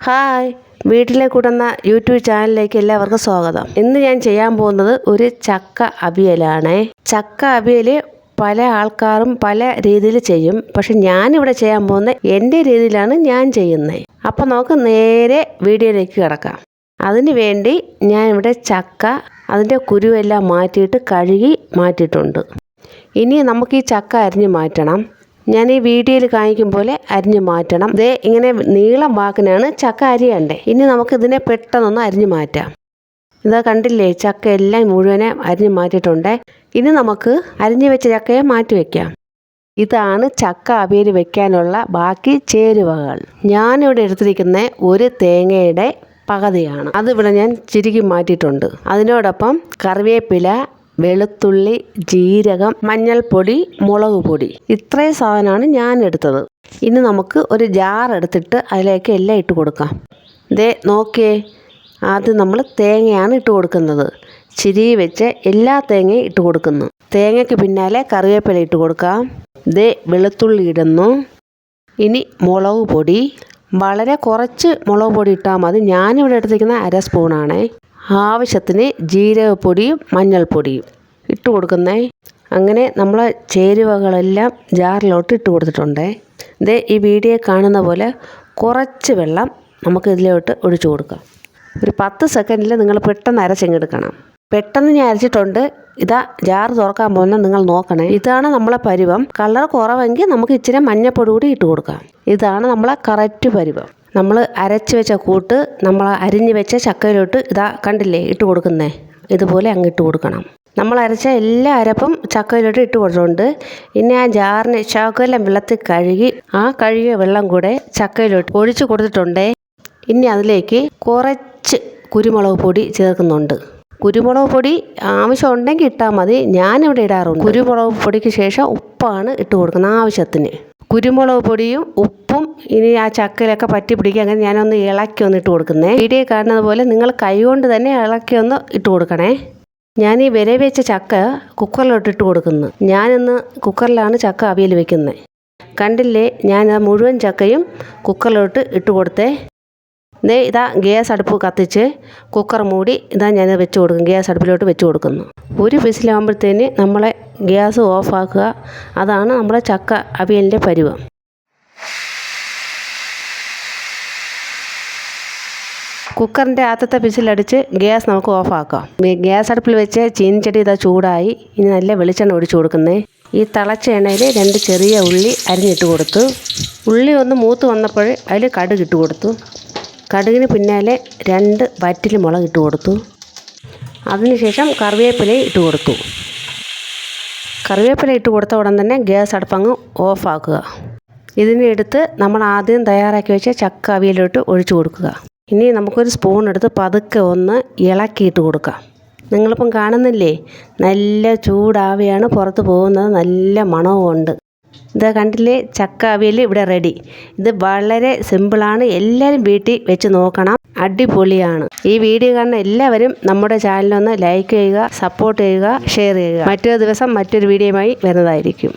Hi, വീട്ടിലെ കൂടുന്ന YouTube ചാനലിലേക്ക് എല്ലാവർക്കും സ്വാഗതം. ഇന്ന് ഞാൻ ചെയ്യാൻ പോകുന്നത് ഒരു ചക്ക അവിയലാണ്. ചക്ക അവിയൽ പല ആൾക്കാരും പല രീതിയിൽ ചെയ്യും. പക്ഷെ ഞാനിവിടെ ചെയ്യാൻ പോകുന്നത് എൻ്റെ രീതിയിലാണ് ഞാൻ ചെയ്യുന്നത്. അപ്പം നമുക്ക് നേരെ വീഡിയോയിലേക്ക് കിടക്കാം. അതിന് വേണ്ടി ഞാനിവിടെ ചക്ക അതിൻ്റെ കുരുവെല്ലാം മാറ്റിയിട്ട് കഴുകി മാറ്റിയിട്ടുണ്ട്. ഇനി നമുക്ക് ഈ ചക്ക അരിഞ്ഞ് മാറ്റണം. ഞാൻ ഈ വീഡിയോയിൽ കാണിക്കും പോലെ അരിഞ്ഞ് മാറ്റണം. ഇതേ ഇങ്ങനെ നീളം വാക്കിനാണ് ചക്ക അരിയണ്ടേ. ഇനി നമുക്കിതിനെ പെട്ടെന്നൊന്ന് അരിഞ്ഞ് മാറ്റാം. ഇതാ കണ്ടില്ലേ, ചക്ക എല്ലാം മുഴുവനെ അരിഞ്ഞ് മാറ്റിയിട്ടുണ്ട്. ഇനി നമുക്ക് അരിഞ്ഞ് വെച്ച ചക്കയെ മാറ്റി വയ്ക്കാം. ഇതാണ് ചക്ക അവിയൽ വെക്കാനുള്ള ബാക്കി ചേരുവകൾ. ഞാനിവിടെ എടുത്തിരിക്കുന്ന ഒരു തേങ്ങയുടെ പകുതിയാണ്. അതിവിടെ ഞാൻ ചിരുകി മാറ്റിയിട്ടുണ്ട്. അതിനോടൊപ്പം കറിവേപ്പില, വെളുത്തുള്ളി, ജീരകം, മഞ്ഞൾപ്പൊടി, മുളക് പൊടി, ഇത്രയും സാധനമാണ് ഞാൻ എടുത്തത്. ഇനി നമുക്ക് ഒരു ജാർ എടുത്തിട്ട് അതിലേക്ക് എല്ലാം ഇട്ട് കൊടുക്കാം. ദേ നോക്കിയേ, ആദ്യം നമ്മൾ തേങ്ങയാണ് ഇട്ട് കൊടുക്കുന്നത്. ചിരി വെച്ച് എല്ലാ തേങ്ങയും ഇട്ട് കൊടുക്കുന്നു. തേങ്ങയ്ക്ക് പിന്നാലെ കറിവേപ്പില ഇട്ട് കൊടുക്കാം. ദേ വെളുത്തുള്ളി ഇടുന്നു. ഇനി മുളക് പൊടി, വളരെ കുറച്ച് മുളക് പൊടി ഇട്ടാൽ മതി. ഞാനിവിടെ എടുത്തിരിക്കുന്ന 1/2 സ്പൂണാണ്. ആവശ്യത്തിന് ജീരകപ്പൊടിയും മഞ്ഞൾപ്പൊടിയും ഇട്ട് കൊടുക്കുന്നേ. അങ്ങനെ നമ്മൾ ചേരുവകളെല്ലാം ജാറിലോട്ട് ഇട്ട് കൊടുത്തിട്ടുണ്ട്. ഇത് ഈ വീഡിയോ കാണുന്ന പോലെ കുറച്ച് വെള്ളം നമുക്ക് ഇതിലോട്ട് ഒഴിച്ചു കൊടുക്കാം. ഒരു 10 സെക്കൻഡിൽ നിങ്ങൾ പെട്ടെന്ന് അരച്ചെടുക്കണം. പെട്ടെന്ന് ഞാൻ അരച്ചിട്ടുണ്ട്. ഇതാ ജാറ് തുറക്കാൻ പോകുന്നത് നിങ്ങൾ നോക്കണേ. ഇതാണ് നമ്മളെ പരുവം. കളർ കുറവെങ്കിൽ നമുക്ക് ഇച്ചിരി മഞ്ഞൾപ്പൊടി കൂടി ഇട്ട് കൊടുക്കാം. ഇതാണ് നമ്മളെ കറക്റ്റ് പരുവം. നമ്മൾ അരച്ച് വെച്ച കൂട്ട് നമ്മൾ അരിഞ്ഞ് വെച്ച ചക്കയിലോട്ട് ഇതാ കണ്ടില്ലേ ഇട്ട് കൊടുക്കുന്നേ. ഇതുപോലെ അങ്ങ് ഇട്ട് കൊടുക്കണം. നമ്മൾ അരച്ച എല്ലാ അരപ്പും ചക്കയിലോട്ട് ഇട്ട് കൊടുത്തിട്ടുണ്ട്. ഇനി ആ ജാറിന് ശകലം വെള്ളത്തിൽ കഴുകി ആ കഴുകിയ വെള്ളം കൂടെ ചക്കയിലോട്ട് ഒഴിച്ച് കൊടുത്തിട്ടുണ്ട്. ഇനി അതിലേക്ക് കുറച്ച് കുരുമുളക് പൊടി ചേർക്കുന്നുണ്ട്. കുരുമുളക് പൊടി ആവശ്യം ഉണ്ടെങ്കിൽ ഇട്ടാൽ മതി. ഞാനിവിടെ ഇടാറുണ്ട്. കുരുമുളക് പൊടിക്ക് ശേഷം ഉപ്പാണ് ഇട്ട് കൊടുക്കുന്നത് ആവശ്യത്തിന്. കുരുമുളക് പൊടിയും ഉപ്പും ഇനി ആ ചക്കയിലൊക്കെ പറ്റി പിടിക്കുക. അങ്ങനെ ഞാനൊന്ന് ഇളക്കി ഒന്ന് ഇട്ട് കൊടുക്കുന്നേ. വീഡിയോ കാണുന്നത് പോലെ നിങ്ങൾ കൈ കൊണ്ട് തന്നെ ഇളക്കി ഒന്ന് ഇട്ട് കൊടുക്കണേ. ഞാൻ ഈ വിര വെച്ച ചക്ക കുക്കറിലോട്ട് ഇട്ട് കൊടുക്കുന്നു. ഞാനിന്ന് കുക്കറിലാണ് ചക്ക അവിയൽ വെക്കുന്നത്. കണ്ടില്ലേ, ഞാൻ മുഴുവൻ ചക്കയും കുക്കറിലോട്ട് ഇട്ട് കൊടുത്തേ. ഇതാ ഗ്യാസ് അടുപ്പ് കത്തിച്ച് കുക്കർ മൂടി ഇതാ ഞാൻ വെച്ച് കൊടുക്കും. ഗ്യാസ് അടുപ്പിലോട്ട് വെച്ച് കൊടുക്കുന്നു. ഒരു വിസിലാകുമ്പോഴത്തേന് നമ്മളെ ഗ്യാസ് ഓഫാക്കുക. അതാണ് നമ്മുടെ ചക്ക അവിയലിൻ്റെ പരുവം. കുക്കറിൻ്റെ ആദ്യത്തെ വിസിലടിച്ച് ഗ്യാസ് നമുക്ക് ഓഫാക്കാം. ഗ്യാസ് അടുപ്പിൽ വെച്ച് ചീനിച്ചട്ടി ഇതാ ചൂടായി. ഇനി നല്ല വെളിച്ചെണ്ണ ഒഴിച്ചു കൊടുക്കുന്നേ. ഈ തിളച്ച എണ്ണയിൽ 2 ചെറിയ ഉള്ളി അരിഞ്ഞിട്ട് കൊടുത്തു. ഉള്ളി ഒന്ന് മൂത്ത് വന്നപ്പോൾ അതിൽ കടുക് ഇട്ട് കൊടുത്തു. കടുകിന് പിന്നാലെ 2 വറ്റൽ മുളക് ഇട്ട് കൊടുത്തു. അതിനുശേഷം കറിവേപ്പില ഇട്ട് കൊടുത്തു. കറിവേപ്പില ഇട്ട് കൊടുത്ത ഉടൻ തന്നെ ഗ്യാസ് അടുപ്പങ്ങ് ഓഫാക്കുക. ഇതിനെ എടുത്ത് നമ്മൾ ആദ്യം തയ്യാറാക്കി വെച്ച ചക്ക അവിയലിലോട്ട് ഒഴിച്ചു കൊടുക്കുക. ഇനി നമുക്കൊരു സ്പൂൺ എടുത്ത് പതുക്കെ ഒന്ന് ഇളക്കിയിട്ട് കൊടുക്കാം. നിങ്ങളിപ്പം കാണുന്നില്ലേ, നല്ല ചൂടാവിയാണ് പുറത്ത് പോകുന്നത്. നല്ല മണവുമുണ്ട്. ഇതാ കണ്ടില്ലേ, ചക്ക അവിയൽ ഇവിടെ റെഡി. ഇത് വളരെ സിമ്പിളാണ്. എല്ലാവരും വീട്ടിൽ വെച്ച് നോക്കണം. അടിപൊളിയാണ്. ഈ വീഡിയോ കാണുന്ന എല്ലാവരും നമ്മുടെ ചാനലൊന്ന് ലൈക്ക് ചെയ്യുക, സപ്പോർട്ട് ചെയ്യുക, ഷെയർ ചെയ്യുക. മറ്റൊരു ദിവസം മറ്റൊരു വീഡിയോയുമായി വരുന്നതായിരിക്കും.